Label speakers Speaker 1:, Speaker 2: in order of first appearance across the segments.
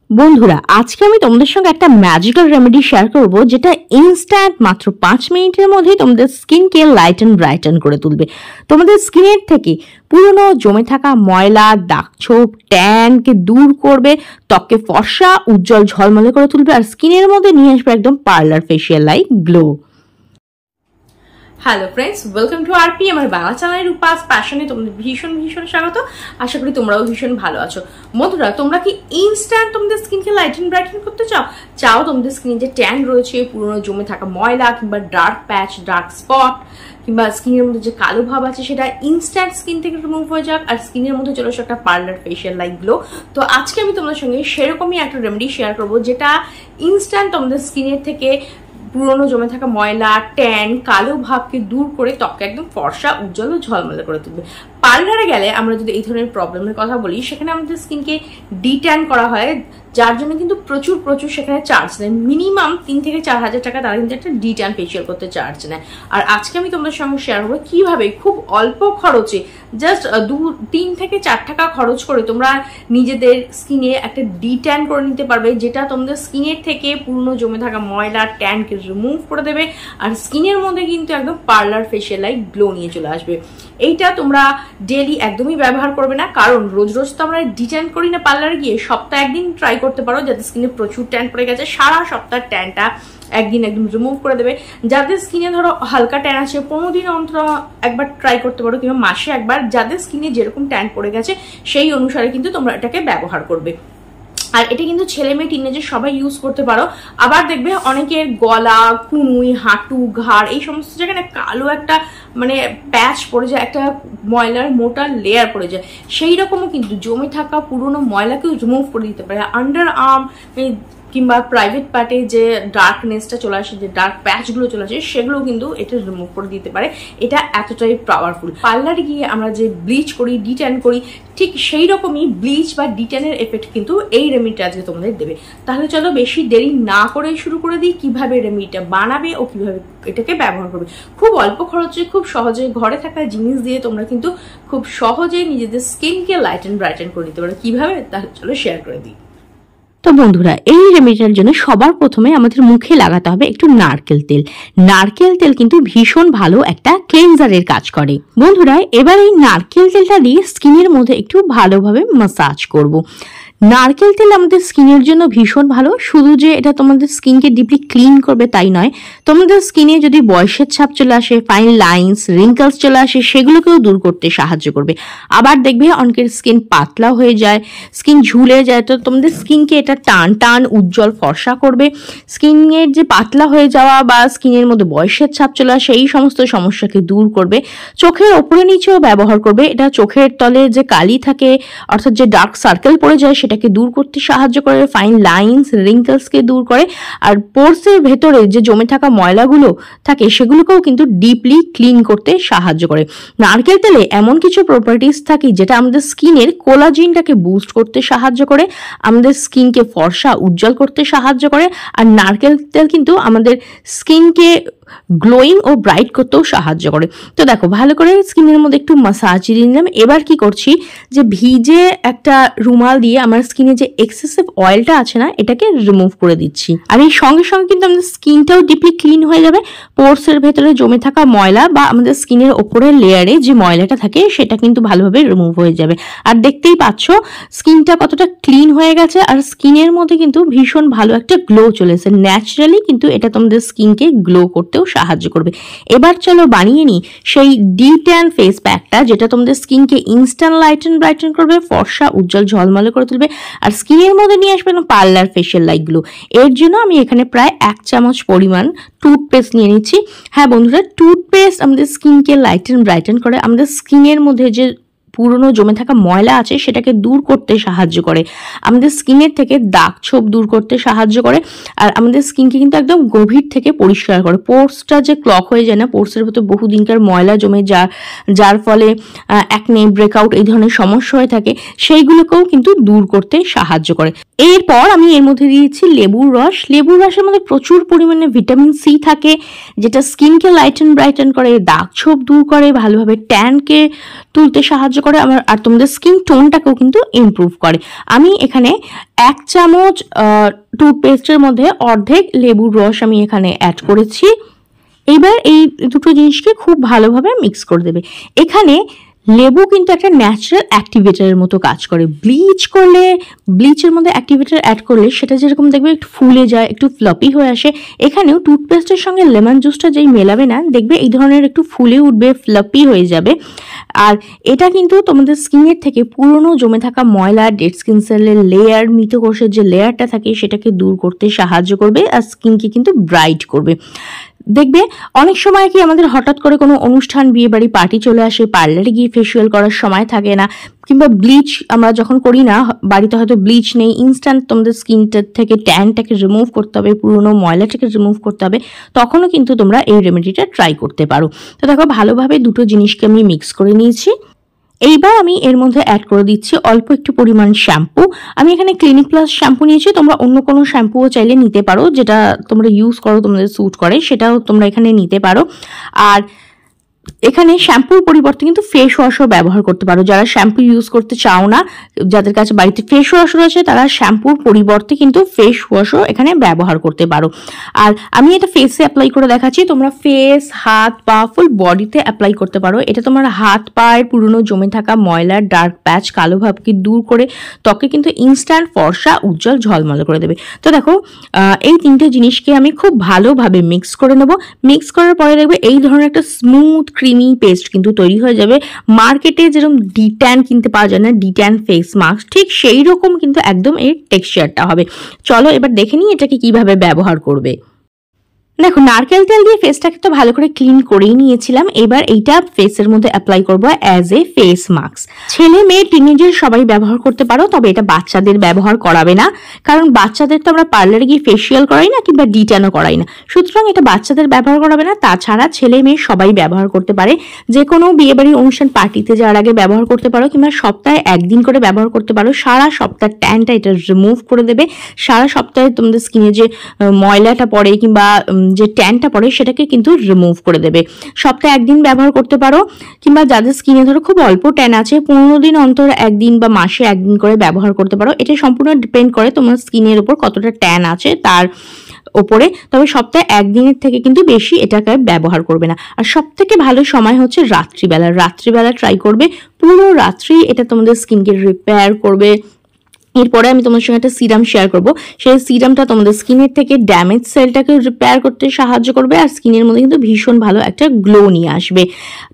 Speaker 1: বন্ধুরা, আজকে আমি তোমাদের সঙ্গে একটা ম্যাজিক্যাল রেমেডি শেয়ার করব, যেটা ইনস্ট্যান্ট মাত্র 5 মিনিটের মধ্যেই তোমাদের স্কিনকে লাইট অ্যান্ড ব্রাইটেন করে তুলবে। তোমাদের স্কিনের থেকে পুরনো জমে থাকা ময়লা, দাগছোপ, ট্যানকে দূর করবে, ত্বককে ফর্সা, উজ্জ্বল, ঝলমলে করে তুলবে, আর স্কিনের মধ্যে নিয়ে আসবে একদম parlour facial like glow. Hello friends, welcome to RP, আমার বাংলা চ্যানেল রূপাস প্যাশনে তোমাদের ভীষণ স্বাগত। আশা করি তোমরাও ভীষণ ভালো আছো। বন্ধুরা, তোমরা কি ইনস্ট্যান্ট তোমাদের স্কিনকে লাইট এন্ড ব্রাইটেন করতে চাও তোমাদের স্কিনে যে ট্যান রয়েছে, পুরনো জমে থাকা ময়লা কিংবা ডার্ক প্যাচ, ডার্ক স্পট কিংবা স্কিনের মধ্যে যে কালো ভাব আছে সেটা ইনস্ট্যান্ট স্কিন থেকে রিমুভ হয়ে যাক, আর স্কিনের মধ্যে চলে আসে একটা পার্লার ফেশিয়াল লাইক গ্লো। তো আজকে আমি তোমাদের সঙ্গে সেরকমই একটা রেমেডি শেয়ার করবো, যেটা ইনস্ট্যান্ট তোমাদের স্কিনের থেকে পুরনো জমে থাকা ময়লা, ট্যান, কালো ভাবকে দূর করে ত্বককে একদম ফর্সা, উজ্জ্বল ও ঝলমলে করে তুলবে। পার্লারে গেলে আমরা যদি এই ধরনের প্রবলেমের কথা বলি, সেখানে আমাদের স্কিনকে ডিট্যান করা হয়, যার জন্য কিন্তু প্রচুর সেখানে চার্জ নেয়। মিনিমাম 3 থেকে 4 হাজার টাকা তারা কিন্তু একটা ডিট্যান ফেশিয়াল করতে চার্জ নেয়। আর আজকে আমি তোমাদের সঙ্গে শেয়ার করবো কিভাবে খুব অল্প খরচে, জাস্ট 3 থেকে 4 টাকা খরচ করে তোমরা নিজেদের স্কিনে একটা ডিট্যান করে নিতে পারবে, যেটা তোমাদের স্কিনের থেকে পুরনো জমে থাকা ময়লা, ট্যানকে রিমুভ করে দেবে, আর স্কিনের মধ্যে কিন্তু একদম পার্লার ফেশিয়াল লাইক গ্লো নিয়ে চলে আসবে। এইটা তোমরা ডেইলি একদমই ব্যবহার করবে না, কারণ রোজ তো আমরা ডিট্যান করি না পার্লারে গিয়ে। সপ্তাহে একদিন ট্রাই করতে পারো, যাদের স্কিনে প্রচুর ট্যান পড়ে গেছে, সারা সপ্তাহ ট্যানটা একদিন একদম রিমুভ করে দেবে। যাদের স্কিনে ধরো হালকা ট্যান আছে, 15 দিন অন্তর একবার ট্রাই করতে পারো, কিংবা মাসে একবার। যাদের স্কিনে যেরকম ট্যান পড়ে গেছে সেই অনুসারে কিন্তু তোমরা এটাকে ব্যবহার করবে। আর এটা কিন্তু ছেলে মেয়ে, টিনেজার সবাই ইউজ করতে পারো। আবার দেখবে অনেকের গলা, কুনুই, হাঁটু, ঘাড় এই সমস্ত জায়গায় না কালো একটা প্যাচ পড়ে যায়, একটা ময়লার মোটা লেয়ার পড়ে যায়। সেই রকমও কিন্তু জমে থাকা পুরোনো ময়লাকেও রিমুভ করে দিতে পারে। আন্ডার আর্ম কিংবা প্রাইভেট পার্টে যে ডার্কনেসটা চলে আসে, যে ডার্ক প্যাচগুলো চলে আসে, সেগুলো কিন্তু এটা রিমুভ করে দিতে পারে। এটা এতটাই পাওয়ারফুল। পার্লারে গিয়ে আমরা যে ব্লিচ করি, ডিট্যান করি, ঠিক সেই রকমই ব্লিচ বা ডিট্যানের এফেক্ট কিন্তু এই রেমেডিটা আজকে তোমাদের দেবে। তাহলে চলো বেশি দেরি না করে শুরু করে দিই কিভাবে রেমেডিটা বানাবে ও কিভাবে এটাকে ব্যবহার করবে। খুব অল্প খরচে, খুব সহজে ঘরে থাকা জিনিস দিয়ে তোমরা কিন্তু খুব সহজে নিজেদের স্কিনকে লাইট এন্ড ব্রাইটেন করে দিতে পারো। কিভাবে, তাহলে চলো শেয়ার করে দিই। তো বন্ধুরা, এই রেমেডিটার জন্য সবার প্রথমে আমাদের মুখে লাগাতে হবে একটু নারকেল তেল। নারকেল তেল কিন্তু ভীষণ ভালো একটা ক্লেনজারের কাজ করে। বন্ধুরা, এবার এই নারকেল তেলটা দিয়ে স্কিনের মধ্যে একটু ভালোভাবে ম্যাসাজ করব। নারকেল তেল আমাদের স্কিনের জন্য ভীষণ ভালো। শুধু যে এটা তোমাদের স্কিনকে ডিপলি ক্লিন করবে তাই নয়, তোমাদের স্কিনে যদি বয়সের ছাপ চলে আসে, ফাইন লাইন্স, রিঙ্কলস চলে আসে, সেগুলোকেও দূর করতে সাহায্য করবে। আবার দেখবে অনেকের স্কিন পাতলা হয়ে যায়, স্কিন ঝুলে যায়, তো তোমাদের স্কিনকে এটা টান উজ্জ্বল ফর্সা করবে। স্কিনের যে পাতলা হয়ে যাওয়া বা স্কিনের মধ্যে বয়সের ছাপ চলে আসে, এই সমস্ত সমস্যাকে দূর করবে। চোখের ওপরে নিচেও ব্যবহার করবে। এটা চোখের তলে যে কালি থাকে, অর্থাৎ যে ডার্ক সার্কেল পড়ে যায়, সেটাকে দূর করতে সাহায্য করে। ফাইন লাইন্স, রিঙ্কলসকে দূর করে। আর পোরসের ভেতরে যে জমে থাকা ময়লাগুলো থাকে, সেগুলোকেও কিন্তু ডিপলি ক্লিন করতে সাহায্য করে। নারকেল তেলে এমন কিছু প্রপার্টিস থাকে যেটা আমাদের স্কিনের কোলাজিনটাকে বুস্ট করতে সাহায্য করে, আমাদের স্কিনকে ফর্সা, উজ্জ্বল করতে সাহায্য করে। আর নারকেল তেল কিন্তু আমাদের স্কিনকে গ্লোয়িং ও ব্রাইট করতেও সাহায্য করে। তো দেখো, ভালো করে স্কিনের মধ্যে একটু মাসাজ দিয়ে নিলাম। এবার কি করছি, যে ভিজে একটা রুমাল দিয়ে আমার স্কিনে যে এক্সেসিভ অয়েলটা আছে না, এটাকে রিমুভ করে দিচ্ছি। আর এই সঙ্গে কিন্তু আমাদের স্কিনটাও ডিপলি ক্লিন হয়ে যাবে। পোরসের ভেতরে জমে থাকা ময়লা বা আমাদের স্কিনের ওপরের লেয়ারে যে ময়লাটা থাকে, সেটা কিন্তু ভালোভাবে রিমুভ হয়ে যাবে। আর দেখতেই পাচ্ছ স্কিনটা কতটা ক্লিন হয়ে গেছে, আর স্কিনের মধ্যে কিন্তু ভীষণ ভালো একটা গ্লো চলে এসেছে। ন্যাচারালি কিন্তু এটা তোমাদের স্কিনকে গ্লো করতেও সাহায্য করবে। এবার চলো বানিয়ে নিই সেই ডিট্যান ফেস প্যাকটা, যেটা তোমাদের স্কিনকে ইনস্ট্যান্ট লাইট এন্ড ব্রাইটেন করবে, ফর্সা, উজ্জ্বল, ঝলমলে করে তুলবে, আর স্কিনের মধ্যে নিয়ে আসবে না পার্লার ফেশিয়াল লাইক গ্লো। এর জন্য আমি এখানে প্রায় 1 চামচ পরিমাণ টুথপেস্ট নিয়ে নিচ্ছি। হ্যাঁ বন্ধুরা, টুথপেস্ট আমাদের স্কিনকে লাইট এন্ড ব্রাইটেন করে, আমাদের স্কিনের মধ্যে যে পুরনো জমে থাকা ময়লা আছে সেটাকে দূর করতে সাহায্য করে, আমাদের স্কিনের থেকে দাগ ছোপ দূর করতে সাহায্য করে, আর আমাদের স্কিনকে কিন্তু একদম গভীর থেকে পরিষ্কার করে। পোর্সটা যে ক্লক হয়ে যায় না, পোর্সের ভেতর বহুদিনকার ময়লা জমে যার ফলে অ্যাকনে, ব্রেকআউট এই ধরনের সমস্যা হয়ে থাকে, সেইগুলোকেও কিন্তু দূর করতে সাহায্য করে। এরপর আমি এর মধ্যে দিয়েছি লেবুর রস। লেবুর রসের মধ্যে প্রচুর পরিমাণে ভিটামিন সি থাকে, যেটা স্কিনকে লাইট এন্ড ব্রাইটেন করে, দাগ ছোপ দূর করে, ভালোভাবে ট্যানকে তুলতে সাহায্য করে আর তোমাদের স্কিন টোনটাকেও কিন্তু ইমপ্রুভ করে। আমি এখানে 1 চামচ টুথপেস্টের মধ্যে অর্ধেক লেবুর রস আমি এখানে অ্যাড করেছি। এবার এই দুটো জিনিসকে খুব ভালোভাবে মিক্স করে দেবে। এখানে লেবু কিন্তু একটা ন্যাচারাল অ্যাক্টিভেটারের মতো কাজ করে। ব্লিচের মধ্যে অ্যাক্টিভেটার অ্যাড করলে সেটা যেরকম দেখবে একটু ফুলে যায়, একটু ফ্লপি হয়ে আসে, এখানেও টুথপেস্টের সঙ্গে লেমন জুসটা যেই মেলাবে না, দেখবে এই ধরনের একটু ফুলে উঠবে, ফ্লপি হয়ে যাবে। আর এটা কিন্তু তোমাদের স্কিনের থেকে পুরনো জমে থাকা ময়লা, ডেড স্কিন সেলের লেয়ার, মৃতকোষের যে লেয়ারটা থাকে সেটাকে দূর করতে সাহায্য করবে আর স্কিনকে কিন্তু ব্রাইট করবে। দেখবে অনেক সময় কি আমাদের হঠাৎ করে কোনো অনুষ্ঠান, বিয়ে বাড়ি, পার্টি চলে আসে, পার্লারে গিয়ে ফেসিয়াল করার সময় থাকে না, কিংবা ব্লিচ আমরা যখন করি না, বাড়িতে হয়তো ব্লিচ নেই, ইনস্ট্যান্ট তোমাদের স্কিনটার থেকে ট্যানটাকে রিমুভ করতে হবে, পুরনো ময়লাটাকে রিমুভ করতে হবে, তখনও কিন্তু তোমরা এই রেমেডিটা ট্রাই করতে পারো। তো দেখো ভালোভাবে দুটো জিনিসকে আমি মিক্স করে নিয়েছি। এইবার আমি এর মধ্যে অ্যাড করে দিচ্ছি অল্প একটু পরিমাণ শ্যাম্পু। আমি এখানে ক্লিনিক প্লাস শ্যাম্পু নিয়েছি, তোমরা অন্য কোনো শ্যাম্পুও চাইলে নিতে পারো, যেটা তোমরা ইউজ করো, তোমাদের স্যুট করে, সেটাও তোমরা এখানে নিতে পারো। আর এখানে শ্যাম্পুর পরিবর্তে কিন্তু ফেস ওয়াশও ব্যবহার করতে পারো। যারা শ্যাম্পু ইউজ করতে চাও না, যাদের কাছে বাড়িতে ফেস ওয়াশ রয়েছে, তারা শ্যাম্পুর পরিবর্তে কিন্তু ফেস ওয়াশও এখানে ব্যবহার করতে পারো। আর আমি এটা ফেসে অ্যাপ্লাই করে দেখাচ্ছি, তোমরা ফেস, হাত, পা, ফুল বডিতে অ্যাপ্লাই করতে পারো। এটা তোমার হাত পায়ের পুরনো জমে থাকা ময়লা, ডার্ক প্যাচ, কালো ভাবকে দূর করে ত্বকে কিন্তু ইনস্ট্যান্ট ফর্সা, উজ্জ্বল, ঝলমলে করে দেবে। তো দেখো এই তিনটে জিনিসকে আমি খুব ভালোভাবে মিক্স করে নেব। মিক্স করার পরে দেখবে এই ধরনের একটা স্মুথ ক্রিমি পেস্ট কিন্তু তৈরি হয়ে যাবে। মার্কেটে যেরকম ডিট্যান কিনতে পাওয়া যায় না, ডিট্যান ফেস মাস্ক, ঠিক সেই রকম কিন্তু একদম এর টেক্সচারটা হবে। চলো এবার দেখে নিই এটাকে কিভাবে ব্যবহার করবে। দেখো নারকেল তেল দিয়ে ফেসটাকে তো ভালো করে ক্লিন করেই নিয়েছিলাম। এবার এইটা ফেসের মধ্যে অ্যাপ্লাই করবো অ্যাজ এ ফেস মাস্ক। ছেলে মেয়ে টিনেজার সবাই ব্যবহার করতে পারো, তবে এটা বাচ্চাদের ব্যবহার করাবে না, কারণ বাচ্চাদের তো আমরা পার্লারে গিয়ে ফেসিয়াল করাই না, কিংবা ডিট্যানও করাই না, সুতরাং এটা বাচ্চাদের ব্যবহার করাবে না। তাছাড়া ছেলে মেয়ে সবাই ব্যবহার করতে পারে। যে কোনো বিয়েবাড়ি, অনুষ্ঠান, পার্টিতে যাওয়ার আগে ব্যবহার করতে পারো, কিংবা সপ্তাহে 1 দিন করে ব্যবহার করতে পারো। সারা সপ্তাহ ট্যানটা এটা রিমুভ করে দেবে। সারা সপ্তাহে তোমাদের স্কিনে যে ময়লাটা পড়ে কিংবা যে ট্যানটা পড়ে সেটাকে কিন্তু রিমুভ করে দেবে। সপ্তাহে 1 দিন ব্যবহার করতে পারো, কিংবা যাদের স্কিনে ধরো খুব অল্প ট্যান আছে, 15 দিন অন্তর 1 দিন বা মাসে 1 দিন করে ব্যবহার করতে পারো। এটা সম্পূর্ণ ডিপেন্ড করে তোমার স্কিনের উপর কতটা ট্যান আছে তার ওপরে। তবে সপ্তাহে 1 দিনের থেকে কিন্তু বেশি এটাকে ব্যবহার করবে না। আর সব থেকে ভালো সময় হচ্ছে রাত্রিবেলা ট্রাই করবে। পুরো রাত্রি এটা তোমাদের স্কিনকে রিপেয়ার করবে। এরপরে আমি তোমার সঙ্গে একটা সিরাম শেয়ার করবো। সেই সিরামটা তোমাদের স্কিনের থেকে ড্যামেজ সেলটাকে রিপেয়ার করতে সাহায্য করবে, আর স্কিনের মধ্যে কিন্তু ভীষণ ভালো একটা গ্লো নিয়ে আসবে।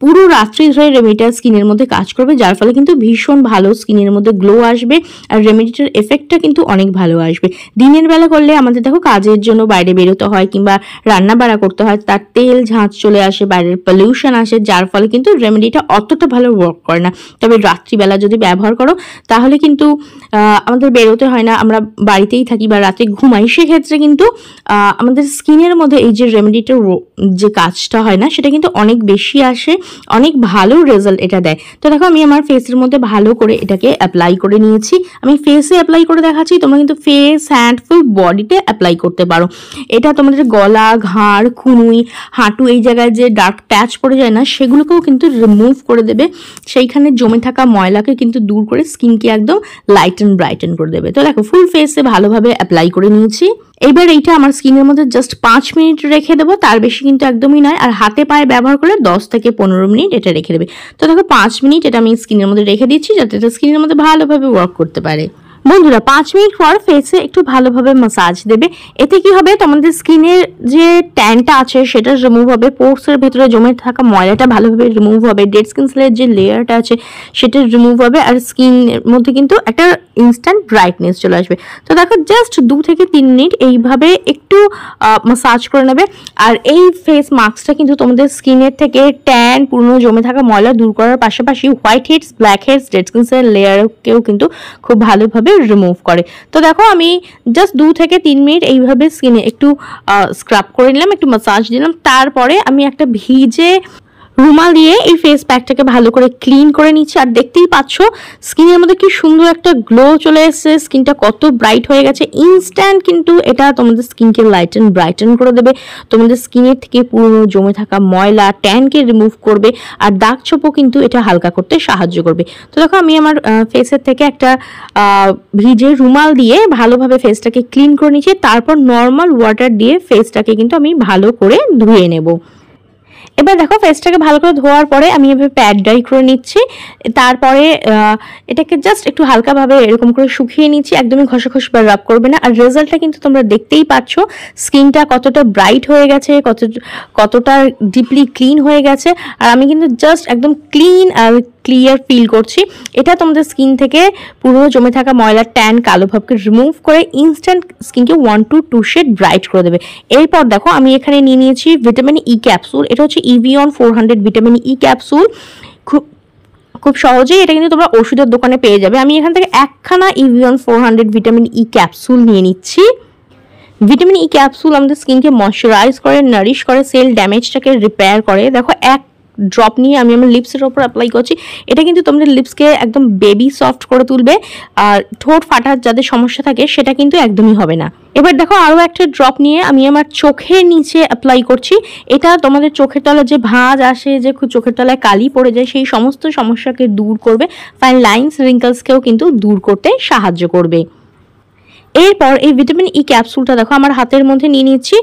Speaker 1: পুরো রাত্রি ধরে রেমেডিটা স্কিনের মধ্যে কাজ করবে, যার ফলে কিন্তু ভীষণ ভালো স্কিনের মধ্যে গ্লো আসবে, আর রেমেডিটার এফেক্টটা কিন্তু অনেক ভালো আসবে। দিনের বেলা করলে আমাদের দেখো কাজের জন্য বাইরে বেরোতে হয় কিংবা রান্না বাড়া করতে হয়, তার তেল ঝাঁঝ চলে আসে, বাইরের পলিউশন আসে, যার ফলে কিন্তু রেমেডিটা অতটা ভালো ওয়ার্ক করে না। তবে রাত্রিবেলা যদি ব্যবহার করো তাহলে কিন্তু আমাদের বেরোতে হয় না, আমরা বাড়িতেই থাকি বা রাতে ঘুমাই, সেক্ষেত্রে কিন্তু আমাদের স্কিনের মধ্যে এই যে রেমেডিটার যে কাজটা হয় না সেটা কিন্তু অনেক বেশি আসে, অনেক ভালো রেজাল্ট এটা দেয়। তো দেখো আমি আমার ফেসের মধ্যে ভালো করে এটাকে অ্যাপ্লাই করে নিয়েছি। আমি ফেসে অ্যাপ্লাই করে দেখাচ্ছি, তোমরা কিন্তু ফেস, হ্যান্ড, ফুল বডিতে অ্যাপ্লাই করতে পারো। এটা তোমাদের গলা, ঘাড়, খুনুই, হাঁটু এই জায়গায় যে ডার্ক প্যাচ পড়ে যায় না সেগুলোকেও কিন্তু রিমুভ করে দেবে। সেইখানে জমে থাকা ময়লাকে কিন্তু দূর করে স্কিনকে একদম লাইট অ্যান্ড ব্রাইটেন করে দেবে। তো দেখো ফুল ফেসে ভালোভাবে অ্যাপ্লাই করে নিয়েছি। এবার এইটা আমার স্কিনের মধ্যে জাস্ট 5 মিনিট রেখে দেবো, তার বেশি কিন্তু একদমই নয়। আর হাতে পায়ে ব্যবহার করলে 10 থেকে 15 মিনিট এটা রেখে দেবে। তো দেখো 5 মিনিট এটা আমি স্কিনের মধ্যে রেখে দিচ্ছি, যাতে এটা স্কিনের মধ্যে ভালোভাবে ওয়ার্ক করতে পারে। বন্ধুরা 5 মিনিট পর ফেসে একটু ভালোভাবে ম্যাসাজ দেবে। এতে কি হবে, তোমাদের স্কিনের যে ট্যানটা আছে সেটা রিমুভ হবে, পোর্সের ভেতরে জমে থাকা ময়লাটা ভালোভাবে রিমুভ হবে, ডেড স্কিন সেলের যে লেয়ারটা আছে সেটা রিমুভ হবে, আর স্কিনের মধ্যে কিন্তু একটা ইনস্ট্যান্ট ব্রাইটনেস চলে আসবে। তো দেখো জাস্ট 2 থেকে 3 মিনিট এইভাবে একটু ম্যাসাজ করে নেবে। আর এই ফেস মাস্কটা কিন্তু তোমাদের স্কিনের থেকে ট্যান, পুরনো জমে থাকা ময়লা দূর করার পাশাপাশি white heads, black heads, dead skin সেলের লেয়ারকেও কিন্তু খুব ভালোভাবে রিমুভ করে। তো দেখো আমি জাস্ট 2 থেকে 3 মিনিট এইভাবে স্কিনে একটু স্ক্রাব করে নিলাম, একটু ম্যাসাজ দিলাম। তারপরে আমি একটা ভিজে রুমাল দিয়ে এই ফেস প্যাকটাকে ভালো করে ক্লিন করে নিচ্ছি। আর দেখতেই পাচ্ছ স্কিনের মধ্যে কি সুন্দর একটা গ্লো চলে এসেছে, স্কিনটা কত ব্রাইট হয়ে গেছে। ইনস্ট্যান্ট কিন্তু এটা তোমাদের স্কিনকে লাইটেন ব্রাইটেন করে দেবে, তোমাদের স্কিনের থেকে পুরনো জমে থাকা ময়লা ট্যানকে রিমুভ করবে, আর দাগ ছোপও কিন্তু এটা হালকা করতে সাহায্য করবে। তো দেখো আমি আমার ফেসের থেকে একটা ভিজে রুমাল দিয়ে ভালোভাবে ফেসটাকে ক্লিন করে নিচ্ছি। তারপর নর্মাল ওয়াটার দিয়ে ফেসটাকে কিন্তু আমি ভালো করে ধুয়ে নেব। এবার দেখো ফেসটাকে ভালো করে ধোয়ার পরে আমি এভাবে প্যাড ড্রাই করে নিচ্ছি। তারপরে এটাকে জাস্ট একটু হালকাভাবে এরকম করে শুকিয়ে নিচ্ছি, একদমই ঘষা ঘষা বা রাব করবে না। আর রেজাল্টটা কিন্তু তোমরা দেখতেই পাচ্ছ, স্কিনটা কতটা ব্রাইট হয়ে গেছে, কতটা ডিপলি ক্লিন হয়ে গেছে। আর আমি কিন্তু জাস্ট একদম ক্লিন আর ক্লিয়ার ফিল করছি। এটা তোমাদের স্কিন থেকে পুরনো জমে থাকা ময়লা ট্যান কালো ভাবকে রিমুভ করে ইনস্ট্যান্ট স্কিনকে 1 to 2 শেড ব্রাইট করে দেবে। এরপর দেখো আমি এখানে নিয়ে নিয়েছি ভিটামিন ই ক্যাপসুল। এটা হচ্ছে ইভিয়ন 400 ভিটামিন ই ক্যাপসুল। খুব সহজেই এটা কিন্তু তোমরা ওষুধের দোকানে পেয়ে যাবে। আমি এখান থেকে একখানা ইভিয়ন 400 ভিটামিন ই ক্যাপসুল নিয়ে নিচ্ছি। ভিটামিন ই ক্যাপসুল আমাদের স্কিনকে ময়শ্চারাইজ করে, নারিশ করে, সেল ড্যামেজটাকে রিপেয়ার করে। দেখো এক ড্রপ নিয়ে আমি আমার লিপসের ওপর অ্যাপ্লাই করছি। এটা কিন্তু তোমাদের লিপসকে একদম বেবি সফট করে তুলবে, আর ঠোঁট ফাটার যাদের সমস্যা থাকে সেটা কিন্তু একদমই হবে না। এবার দেখো আরও একটা ড্রপ নিয়ে আমি আমার চোখের নিচে অ্যাপ্লাই করছি। এটা তোমাদের চোখের তলায় যে ভাঁজ আসে, যে চোখের তলায় কালি পড়ে যায়, সেই সমস্ত সমস্যাকে দূর করবে। ফাইন লাইন্স রিঙ্কলসকেও কিন্তু দূর করতে সাহায্য করবে। এরপর এই ভিটামিন ই ক্যাপসুলটা দেখো আমার হাতের মধ্যে নিয়ে নিচ্ছি।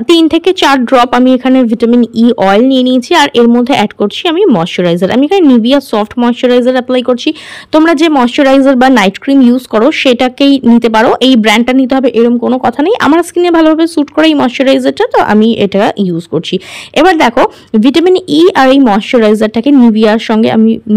Speaker 1: 3 থেকে 4 ড্রপ আমি এখানে ভিটামিন ই অয়েল নিয়ে নিয়েছি, আর এর মধ্যে অ্যাড করছি আমি ময়শ্চারাইজার। আমি এখানে নিভিয়া সফট ময়শ্চারাইজার অ্যাপ্লাই করছি। তোমরা যে ময়শ্চারাইজার বা নাইট ক্রিম ইউজ করো সেটাকেই নিতে পারো, এই ব্র্যান্ডটা নিতে হবে এরকম কোনো কথা নেই। আমার স্কিনে ভালোভাবে স্যুট করে এই ময়শ্চারাইজারটা, তো আমি এটা ইউজ করছি। এবার দেখো ভিটামিন ই আর এই ময়শ্চারাইজারটাকে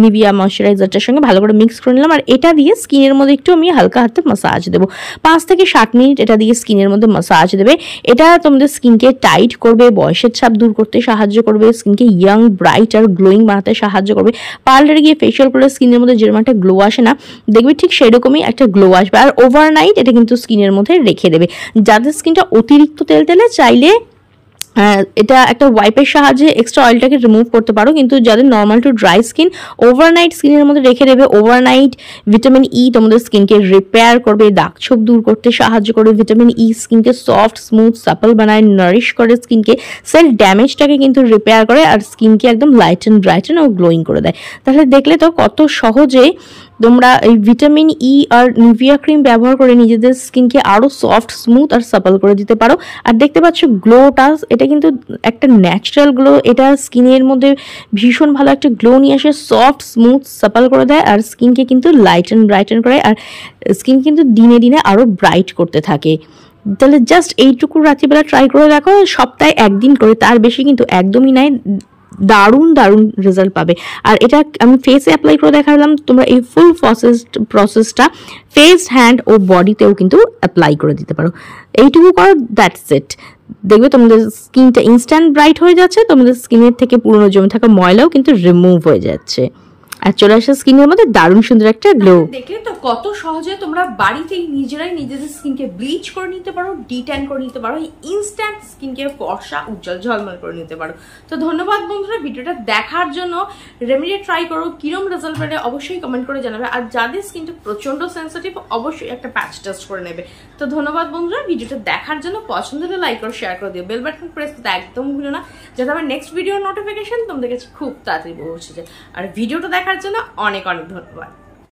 Speaker 1: নিভিয়া ময়শ্চারাইজারটার সঙ্গে ভালো করে মিক্স করে নিলাম। আর এটা দিয়ে স্কিনের মধ্যে একটু আমি হালকা হাতে মাসাজ দেবো। 5 থেকে 7 মিনিট এটা দিয়ে স্কিনের মধ্যে মাসাজ দেবে। এটা তোমাদের স্কিনকে টাইট করবে, বয়সের ছাপ দূর করতে সাহায্য করবে, স্কিনকে ইয়াং ব্রাইট আর গ্লোয়িং বানাতে সাহায্য করবে। পার্লারে গিয়ে ফেশিয়াল করলে স্কিনের মধ্যে যেরকম একটা গ্লো আসে না, দেখবে ঠিক সেরকমই একটা গ্লো আসবে। আর ওভারনাইট এটা কিন্তু স্কিনের মধ্যে রেখে দেবে। যাদের স্কিনটা অতিরিক্ত তেলতেলে, চাইলে এটা একটা ওয়াইপের সাহায্যে এক্সট্রা অয়েলটাকে রিমুভ করতে পারো, কিন্তু যাদের normal to dry skin, overnight স্কিনের মধ্যে রেখে দেবে। ওভারনাইট ভিটামিন ই তোমাদের স্কিনকে রিপেয়ার করবে, দাগ ছোপ দূর করতে সাহায্য করবে। ভিটামিন ই স্কিনকে সফট, স্মুথ, সাপল বানায়, নারিশ করে স্কিনকে, সেল ড্যামেজটাকে কিন্তু রিপেয়ার করে, আর স্কিনকে একদম লাইটেন ব্রাইটেন ও গ্লোয়িং করে দেয়। তাহলে দেখলে তো কত সহজে তোমরা এই ভিটামিন ই আর নিভিয়া ক্রিম ব্যবহার করে নিজেদের স্কিনকে আরও সফট, স্মুথ আর সাপল করে দিতে পারো। আর দেখতে পাচ্ছ গ্লোটা, এটা কিন্তু একটা ন্যাচারাল গ্লো। এটা স্কিনের মধ্যে ভীষণ ভালো একটা গ্লো নিয়ে আসে, সফট, স্মুথ, সাপল করে দেয়, আর স্কিনকে কিন্তু লাইটেন ব্রাইটেন করে, আর স্কিন কিন্তু দিনে দিনে আরও ব্রাইট করতে থাকে। তাহলে জাস্ট এইটুকু রাত্রিবেলা ট্রাই করে দেখো, সপ্তাহে 1 দিন করে, তার বেশি কিন্তু একদমই নাই। দারুণ দারুণ রেজাল্ট পাবে। আর এটা আমি ফেসে অ্যাপ্লাই করে দেখালাম, তোমরা এই ফুল প্রসেসটা ফেস, হ্যান্ড ও বডিতেও কিন্তু অ্যাপ্লাই করে দিতে পারো। এইটুকু করো, দ্যাটস ইট। দেখবে তোমাদের স্কিনটা ইনস্ট্যান্ট ব্রাইট হয়ে যাচ্ছে, তোমাদের স্কিনের থেকে পুরনো জমে থাকা ময়লাও কিন্তু রিমুভ হয়ে যাচ্ছে, আর চলে আসে স্কিনের মধ্যে দারুণ সুন্দর একটা গ্লো। দেখলে তো কত সহজে তোমরা বাড়িতেই নিজেরাই নিজেদের স্কিনকে ব্লিচ করে নিতে পারো, ডিট্যান করে নিতে পারো, ইনস্ট্যান্ট স্কিনকে ফর্সা, উজ্জ্বল, ঝলমল করে নিতে পারো। তো ধন্যবাদ বন্ধুরা ভিডিওটা দেখার জন্য। রেমেডি ট্রাই করো, কিরম রেজাল্ট পেলে অবশ্যই কমেন্ট করে জানাবে। আর যাদের স্কিনটা প্রচন্ড সেন্সিটিভ, অবশ্যই একটা প্যাচ টেস্ট করে নেবে। তো ধন্যবাদ বন্ধুরা ভিডিওটা দেখার জন্য। পছন্দ হলে লাইক করো, শেয়ার করে দিও, বেল বাটন প্রেস করতে একদম ভুলো না, যাতে আমার নেক্সট ভিডিওর নোটিফিকেশন তোমাদের কাছে খুব তাড়াতাড়ি পৌঁছে যায়। আর ভিডিওটা দেখার জন্য অনেক অনেক ধন্যবাদ।